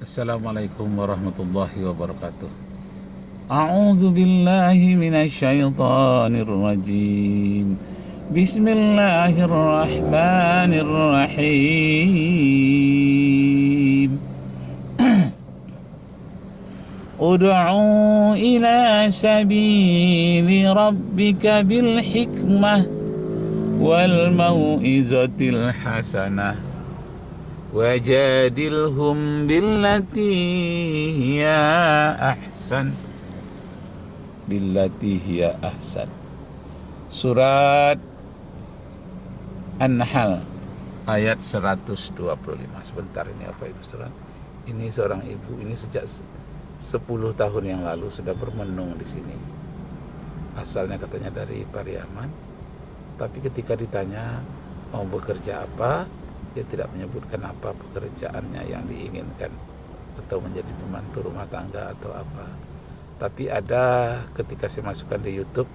Assalamualaikum warahmatullahi wabarakatuh. A'udzu billahi minasyaitonir rajim. Bismillahirrahmanirrahim. Ud'u ila sabili rabbika bil hikmah wal mau'izatil hasanah wajadilhum billati hiya ahsan. Surat An-Nahl ayat 125. Sebentar ini apa Ibu Surat? Ini seorang ibu, ini sejak 10 tahun yang lalu sudah bermenung di sini. Asalnya katanya dari Pariaman, tapi ketika ditanya mau bekerja apa, dia tidak menyebutkan apa pekerjaannya yang diinginkan atau menjadi pembantu rumah tangga atau apa. Tapi ada ketika saya masukkan di YouTube,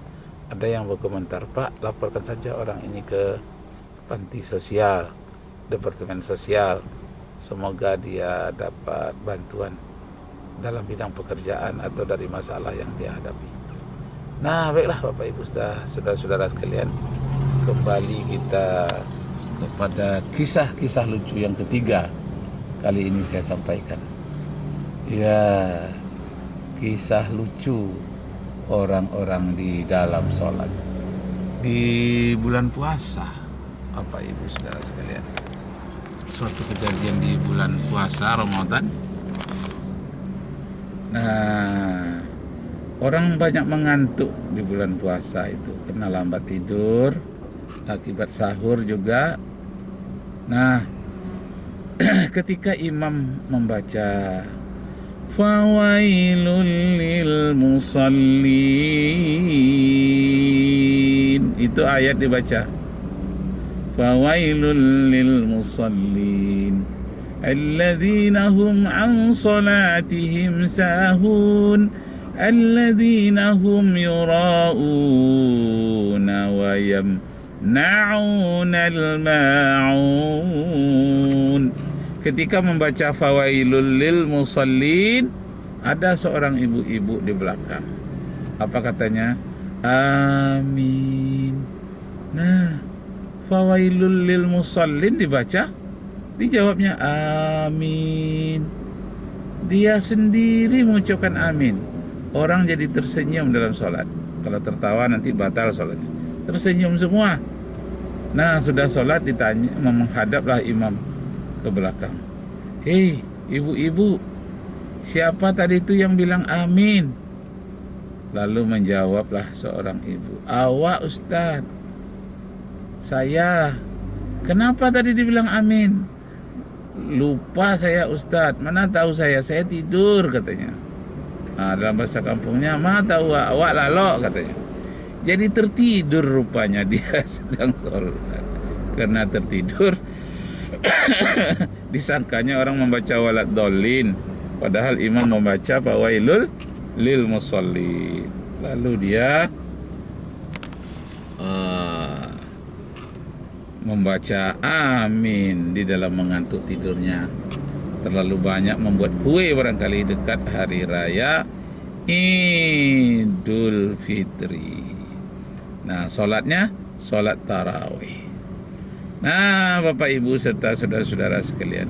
ada yang berkomentar, "Pak, laporkan saja orang ini ke panti sosial, departemen sosial. Semoga dia dapat bantuan dalam bidang pekerjaan atau dari masalah yang dia hadapi." Nah, baiklah Bapak Ibu saudara-saudara sekalian, kembali kita kepada kisah-kisah lucu yang ketiga kali ini saya sampaikan. Ya, kisah lucu orang-orang di dalam sholat di bulan puasa, Bapak Ibu saudara sekalian. Suatu kejadian di bulan puasa Ramadan. Nah, orang banyak mengantuk di bulan puasa itu karena lambat tidur, akibat sahur juga. Nah, ketika imam membaca fawailul lil musallin, itu ayat dibaca fawailul lil musallin alladzina hum an salatihim sahun alladzina hum yura'una wa yamna'unal ma'un. Ketika membaca fawailul lil musallin, ada seorang ibu-ibu di belakang. Apa katanya? Amin. Nah, fawailul lil musallin dibaca, dijawabnya amin. Dia sendiri mengucapkan amin. Orang jadi tersenyum dalam sholat. Kalau tertawa nanti batal sholatnya. Tersenyum semua. Nah, sudah sholat ditanya, menghadaplah imam ke belakang. Hei, ibu-ibu, siapa tadi itu yang bilang amin? Lalu menjawablah seorang ibu, awak Ustaz. Saya. Kenapa tadi dibilang amin? Lupa saya Ustaz. Mana tahu saya tidur katanya. Nah, dalam bahasa kampungnya, mana tahu awak lalok katanya. Jadi tertidur rupanya dia sedang sholat. Karena tertidur, disangkanya orang membaca walad dolin, padahal imam membaca fawailul lil musallin. Lalu dia membaca amin di dalam mengantuk tidurnya. Terlalu banyak membuat kue barangkali dekat hari raya Idul Fitri. Nah, sholatnya sholat tarawih. Nah, Bapak Ibu serta saudara-saudara sekalian,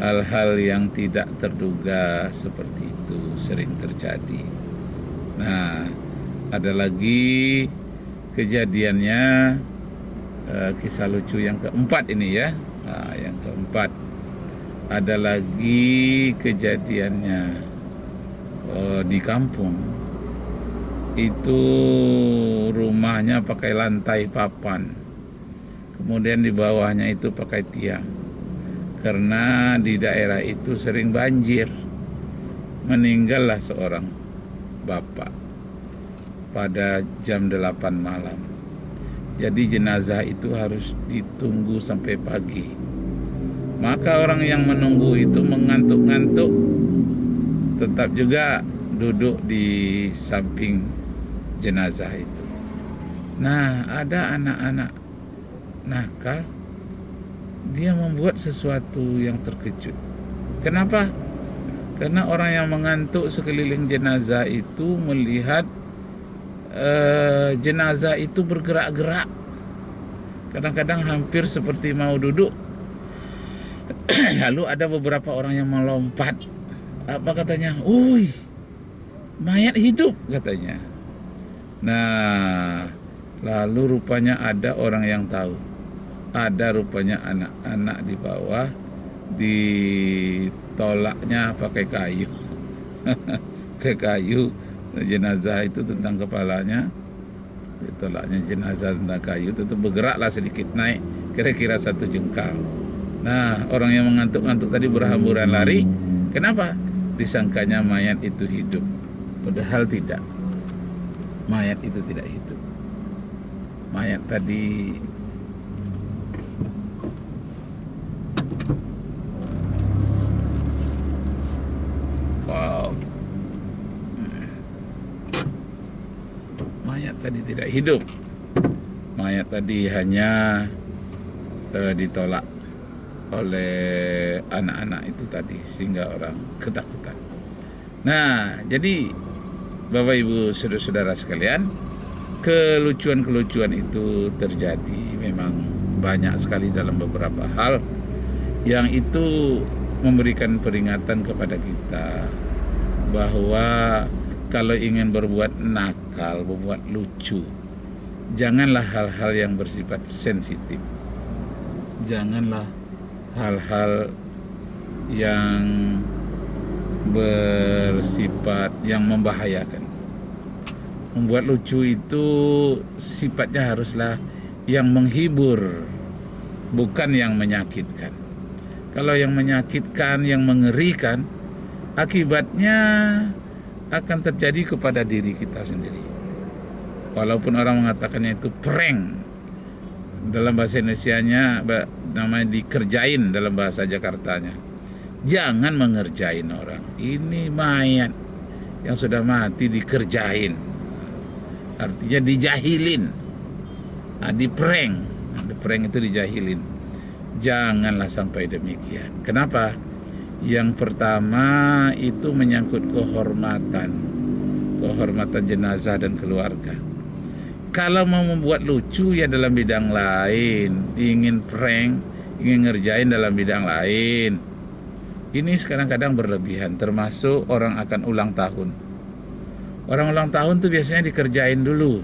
hal-hal yang tidak terduga seperti itu sering terjadi. Nah, ada lagi kejadiannya, kisah lucu yang keempat ini ya. Nah, yang keempat ada lagi kejadiannya di kampung. Itu rumahnya pakai lantai papan, kemudian di bawahnya itu pakai tiang. Karena di daerah itu sering banjir, meninggallah seorang bapak pada jam 8 malam. Jadi jenazah itu harus ditunggu sampai pagi. Maka orang yang menunggu itu mengantuk-ngantuk, tetap juga duduk di samping jenazah itu. Nah, ada anak-anak nakal, dia membuat sesuatu yang terkejut. Kenapa? Karena orang yang mengantuk sekeliling jenazah itu melihat jenazah itu bergerak-gerak. Kadang-kadang hampir seperti mau duduk. Lalu ada beberapa orang yang melompat. Apa katanya? Uy, mayat hidup katanya. Nah, lalu rupanya ada orang yang tahu. Ada rupanya anak-anak di bawah, ditolaknya pakai kayu. Ke kayu, jenazah itu tentang kepalanya, ditolaknya jenazah tentang kayu, tentu bergeraklah sedikit naik, kira-kira 1 jengkal. Nah, orang yang mengantuk-ngantuk tadi berhamburan lari. Kenapa? Disangkanya mayat itu hidup. Padahal tidak. Mayat itu tidak hidup. Mayat tadi mayat tadi tidak hidup. Mayat tadi hanya ditolak oleh anak-anak itu tadi, sehingga orang ketakutan. Nah, jadi Bapak Ibu saudara-saudara sekalian, kelucuan-kelucuan itu terjadi memang banyak sekali dalam beberapa hal, yang itu memberikan peringatan kepada kita bahwa kalau ingin berbuat nakal, berbuat lucu, janganlah hal-hal yang bersifat sensitif. Janganlah hal-hal yang bersifat yang membahayakan. Membuat lucu itu sifatnya haruslah yang menghibur, bukan yang menyakitkan. Kalau yang menyakitkan, yang mengerikan, akibatnya akan terjadi kepada diri kita sendiri. Walaupun orang mengatakannya itu prank, dalam bahasa Indonesianya namanya dikerjain, dalam bahasa Jakartanya. Jangan mengerjain orang. Ini mayat yang sudah mati dikerjain, artinya dijahilin. Di prank. Di prank itu dijahilin. Janganlah sampai demikian. Kenapa? Yang pertama itu menyangkut kehormatan jenazah dan keluarga. Kalau mau membuat lucu ya dalam bidang lain, ingin prank, ingin ngerjain dalam bidang lain, ini kadang-kadang berlebihan. Termasuk orang akan ulang tahun. Orang ulang tahun tuh biasanya dikerjain dulu,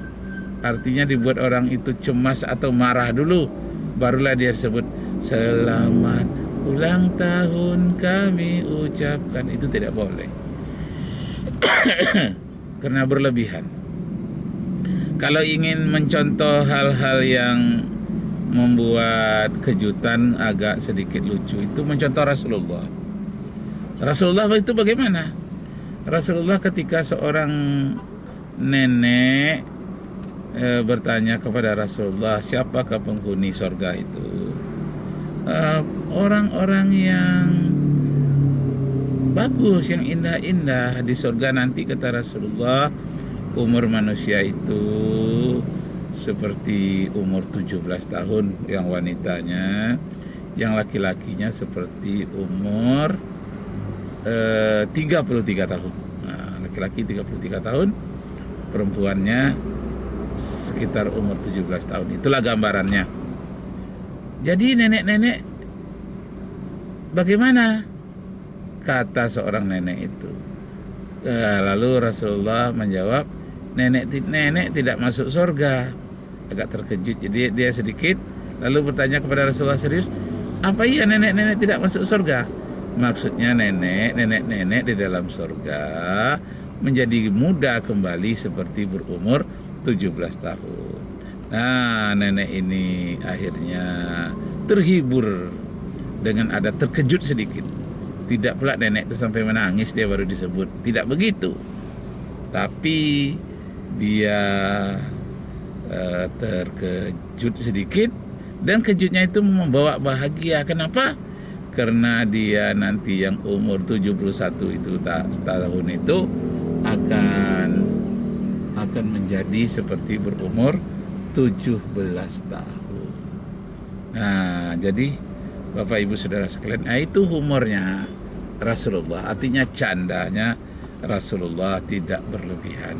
artinya dibuat orang itu cemas atau marah dulu, barulah dia sebut selamat ulang tahun kami ucapkan. Itu tidak boleh. Karena berlebihan. Kalau ingin mencontoh hal-hal yang membuat kejutan agak sedikit lucu, itu mencontoh Rasulullah. Rasulullah itu bagaimana? Rasulullah ketika seorang nenek bertanya kepada Rasulullah, siapakah penghuni sorga itu? Orang-orang yang bagus, yang indah-indah di sorga nanti, kata Rasulullah. Umur manusia itu seperti umur 17 tahun yang wanitanya, yang laki-lakinya seperti umur 33 tahun. Nah, laki-laki 33 tahun, perempuannya sekitar umur 17 tahun. Itulah gambarannya. Jadi nenek-nenek bagaimana? Kata seorang nenek itu. Lalu Rasulullah menjawab, nenek tidak masuk surga. Agak terkejut, jadi dia sedikit, lalu bertanya kepada Rasulullah, serius? Apa iya nenek-nenek tidak masuk surga? Maksudnya nenek-nenek di dalam surga menjadi muda kembali seperti berumur 17 tahun. Nah, nenek ini akhirnya terhibur dengan ada terkejut sedikit. Tidak pula nenek itu sampai menangis dia baru disebut, tidak begitu. Tapi dia terkejut sedikit, dan kejutnya itu membawa bahagia. Kenapa? Karena dia nanti yang umur 71 itu tahun itu akan menjadi seperti berumur 17 tahun. Nah, jadi Bapak Ibu Saudara sekalian, itu humornya. Rasulullah. Artinya candanya Rasulullah tidak berlebihan.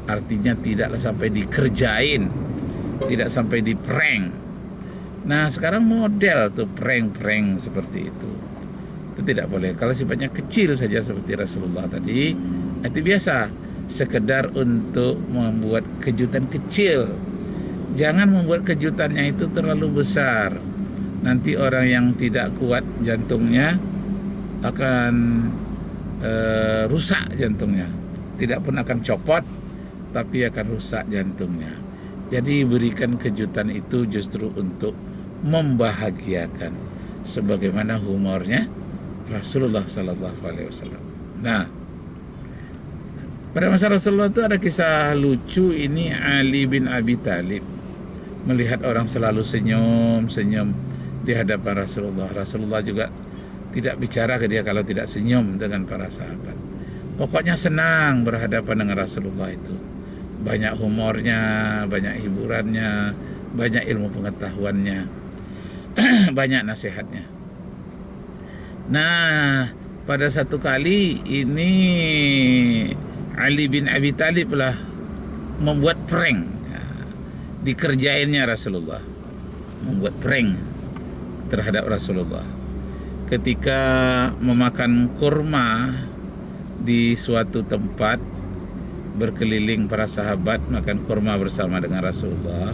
Artinya tidaklah sampai dikerjain, tidak sampai di prank. Nah sekarang model tuh prank-prank seperti itu tidak boleh. Kalau sifatnya kecil saja seperti Rasulullah tadi, itu biasa, sekedar untuk membuat kejutan kecil. Jangan membuat kejutannya itu terlalu besar. Nanti orang yang tidak kuat jantungnya akan rusak jantungnya. Tidak pun akan copot, tapi akan rusak jantungnya. Jadi berikan kejutan itu justru untuk membahagiakan, sebagaimana humornya Rasulullah Sallallahu Alaihi Wasallam. Nah, pada masa Rasulullah itu ada kisah lucu ini. Ali bin Abi Thalib melihat orang selalu senyum di hadapan Rasulullah. Rasulullah juga tidak bicara ke dia kalau tidak senyum dengan para sahabat. Pokoknya senang berhadapan dengan Rasulullah itu. Banyak humornya, banyak hiburannya, banyak ilmu pengetahuannya, banyak nasihatnya. Nah, pada satu kali ini Ali bin Abi Thalib lah membuat prank. Dikerjainnya Rasulullah, membuat prank terhadap Rasulullah. Ketika memakan kurma di suatu tempat, berkeliling para sahabat makan kurma bersama dengan Rasulullah.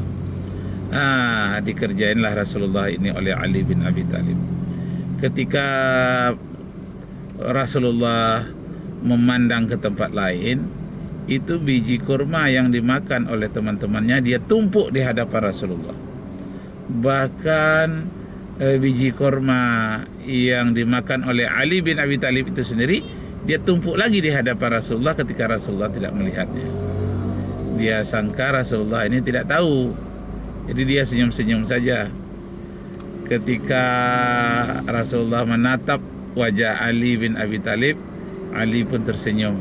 Dikerjainlah Rasulullah ini oleh Ali bin Abi Thalib. Ketika Rasulullah memandang ke tempat lain, itu biji kurma yang dimakan oleh teman-temannya dia tumpuk di hadapan Rasulullah. Bahkan biji kurma yang dimakan oleh Ali bin Abi Thalib itu sendiri dia tumpuk lagi di hadapan Rasulullah ketika Rasulullah tidak melihatnya. Dia sangka Rasulullah ini tidak tahu, jadi dia senyum-senyum saja. Ketika Rasulullah menatap wajah Ali bin Abi Thalib, Ali pun tersenyum.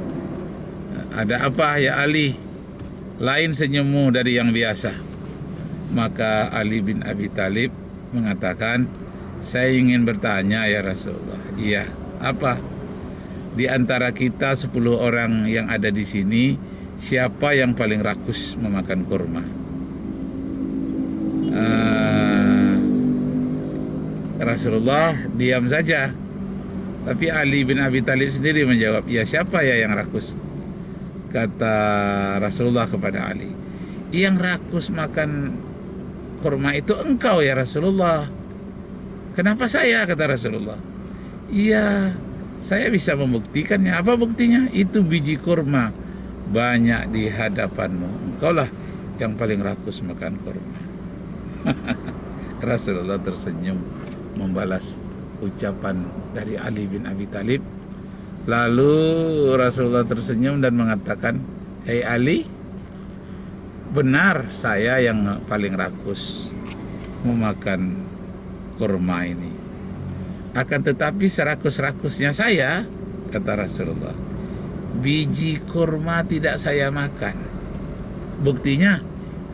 Ada apa ya Ali? Lain senyummu dari yang biasa. Maka Ali bin Abi Thalib mengatakan, saya ingin bertanya ya Rasulullah. Iya, apa? Di antara kita 10 orang yang ada di sini, siapa yang paling rakus memakan kurma? Rasulullah diam saja. Tapi Ali bin Abi Thalib sendiri menjawab, ya siapa ya yang rakus? Kata Rasulullah kepada Ali, yang rakus makan kurma itu engkau ya Rasulullah. Kenapa saya? Kata Rasulullah. Iya, saya bisa membuktikannya. Apa buktinya? Itu biji kurma banyak di hadapanmu. Engkaulah yang paling rakus makan kurma. Rasulullah tersenyum membalas ucapan dari Ali bin Abi Thalib. Lalu Rasulullah tersenyum dan mengatakan, hei Ali, benar saya yang paling rakus memakan kurma ini. Akan tetapi serakus-rakusnya saya, kata Rasulullah, biji kurma tidak saya makan. Buktinya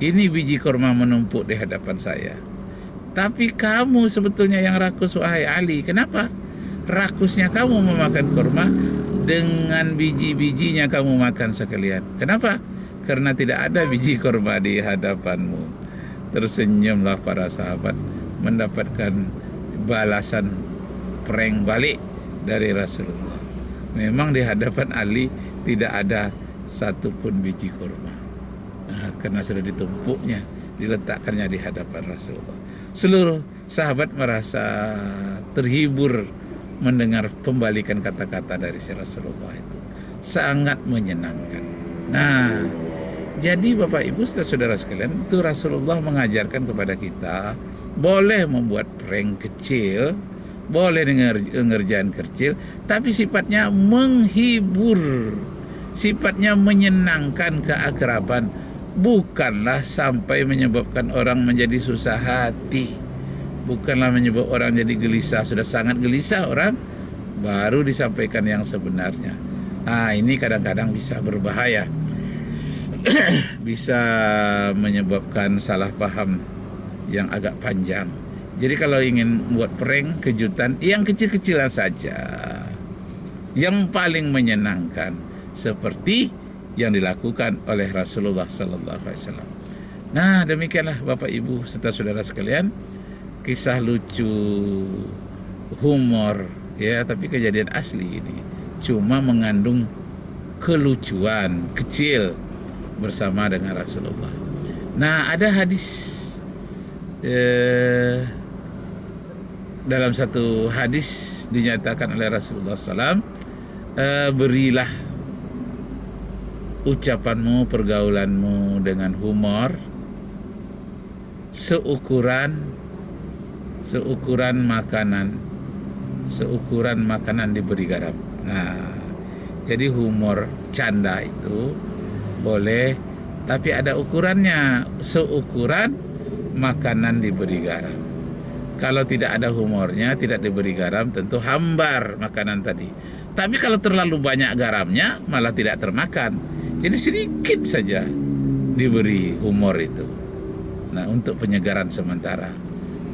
ini biji kurma menumpuk di hadapan saya. Tapi kamu sebetulnya yang rakus, wahai Ali. Kenapa? Rakusnya kamu memakan kurma, dengan biji-bijinya kamu makan sekalian. Kenapa? Karena tidak ada biji kurma di hadapanmu. Tersenyumlah para sahabat mendapatkan balasan prank balik dari Rasulullah. Memang di hadapan Ali tidak ada satupun biji kurma. Karena sudah ditumpuknya, diletakkannya di hadapan Rasulullah. Seluruh sahabat merasa terhibur mendengar pembalikan kata-kata dari si Rasulullah itu. Sangat menyenangkan. Nah, jadi Bapak Ibu saudara sekalian, itu Rasulullah mengajarkan kepada kita boleh membuat prank kecil, boleh ngerjain kecil, tapi sifatnya menghibur, sifatnya menyenangkan keakraban, bukanlah sampai menyebabkan orang menjadi susah hati, bukanlah menyebabkan orang jadi gelisah. Sudah sangat gelisah orang, baru disampaikan yang sebenarnya. Ini kadang-kadang bisa berbahaya. Bisa menyebabkan salah paham yang agak panjang. Jadi kalau ingin buat prank, kejutan, yang kecil-kecilan saja. yang paling menyenangkan seperti yang dilakukan oleh Rasulullah Sallallahu Alaihi Wasallam. Nah, demikianlah Bapak Ibu serta saudara sekalian, kisah lucu, humor, ya, tapi kejadian asli ini cuma mengandung kelucuan kecil bersama dengan Rasulullah. Nah, ada hadis dalam satu hadis dinyatakan oleh Rasulullah SAW, berilah ucapanmu, pergaulanmu dengan humor seukuran makanan diberi garam. Nah, jadi humor canda itu boleh, tapi ada ukurannya, seukuran makanan diberi garam. Kalau tidak ada humornya, tidak diberi garam, tentu hambar makanan tadi. Tapi kalau terlalu banyak garamnya, malah tidak termakan. Jadi sedikit saja diberi humor itu. Nah, untuk penyegaran sementara.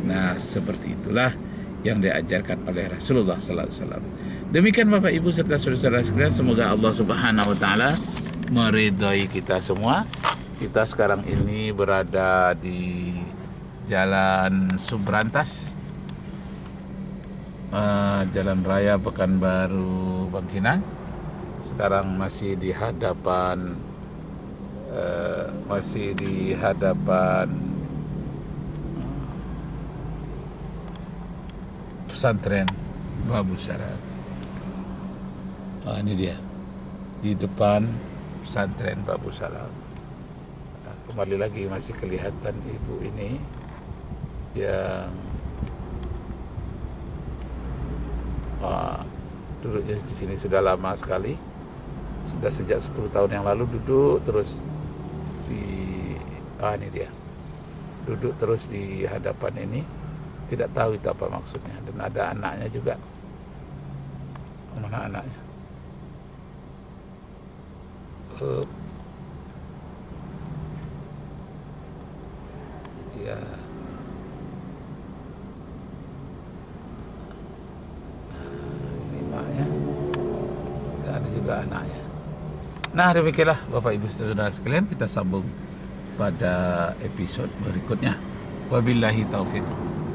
Nah, seperti itulah yang diajarkan oleh Rasulullah Sallallahu Alaihi Wasallam. Demikian Bapak Ibu serta saudara sekalian, semoga Allah Subhanahu Wa Taala meridai kita semua. Kita sekarang ini berada di Jalan Subrantas, Jalan Raya Pekanbaru Bangkinang. Sekarang masih di hadapan pesantren Babu Salam. Ini dia di depan pesantren Babu Salam. Nah, kembali lagi masih kelihatan ibu ini yang duduknya di sini sudah lama sekali, sudah sejak 10 tahun yang lalu duduk terus di ini dia, duduk terus di hadapan ini, tidak tahu itu apa maksudnya. Dan ada anaknya juga. Mana anaknya? Ya. Ini maknya. Dan ada juga anaknya. Nah, demikianlah Bapak Ibu saudara sekalian, kita sambung pada episode berikutnya. Wabillahi taufiq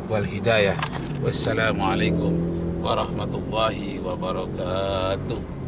wal hidayah. Wassalamualaikum warahmatullahi wabarakatuh.